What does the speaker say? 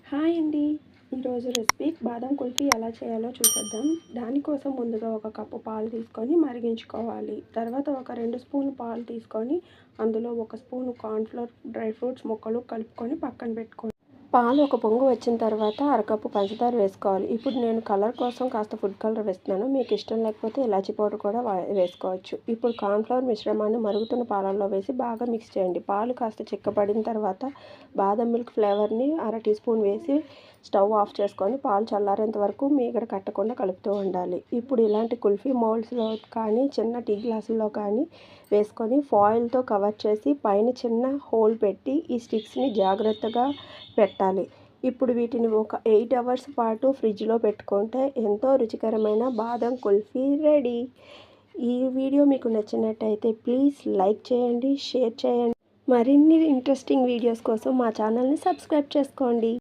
Hi అండి. ఈరోజు recipe బాదం కుల్ఫీ ఎలా చేయాలో చూసేద్దాం. దానికోసం ముందుగా ఒక కప్పు పాలు తీసుకొని మరిగించుకోవాలి. తర్వాత ఒక 2 స్పూన్లు పాలు తీసుకొని అందులో 1 స్పూను కార్న్‌ఫ్లోర్, డ్రై ఫ్రూట్స్ ముక్కలు కలుపుకొని పక్కన పెట్టుకోండి. పాలు ఒక పొంగు వచ్చిన తర్వాత అరకప్పు పంచదార వేసుకోవాలి. ఇప్పుడు నేను కలర్ కోసం కాస్త ఫుడ్ కలర్ వేస్తున్నాను. మీకు ఇష్టం లేకపోతే ఇలాచీ పౌడర్ కూడా వేసుకోవచ్చు. ఇప్పుడు కార్న్‌ఫ్లోర్ మిశ్రమాన్ని మరుగుతున్న పాలల్లో వేసి బాగా మిక్స్ చేయండి. పాలు కాస్త చిక్కబడిన తర్వాత బాదం మిల్క్ ఫ్లేవర్ని అర టీ స్పూన్ వేసి స్టవ్ ఆఫ్ చేసుకొని పాలు చల్లారేంత వరకు మీగడ కట్టకుండా కలుపుతూ ఉండాలి. ఇప్పుడు ఇలాంటి కుల్ఫీ మౌల్డ్స్లో కానీ చిన్న టీ గ్లాసుల్లో కానీ వేసుకొని ఫాయిల్తో కవర్ చేసి పైన చిన్న హోల్ పెట్టి ఈ స్టిక్స్ని జాగ్రత్తగా పెట్టాలి. ఇప్పుడు వీటిని ఒక 8 అవర్స్ పాటు ఫ్రిడ్జ్లో పెట్టుకుంటే ఎంతో రుచికరమైన బాదం కుల్ఫీ రెడీ. ఈ వీడియో మీకు నచ్చినట్టయితే ప్లీజ్ లైక్ చేయండి, షేర్ చేయండి. మరిన్ని ఇంట్రెస్టింగ్ వీడియోస్ కోసం మా ఛానల్ని సబ్స్క్రైబ్ చేసుకోండి.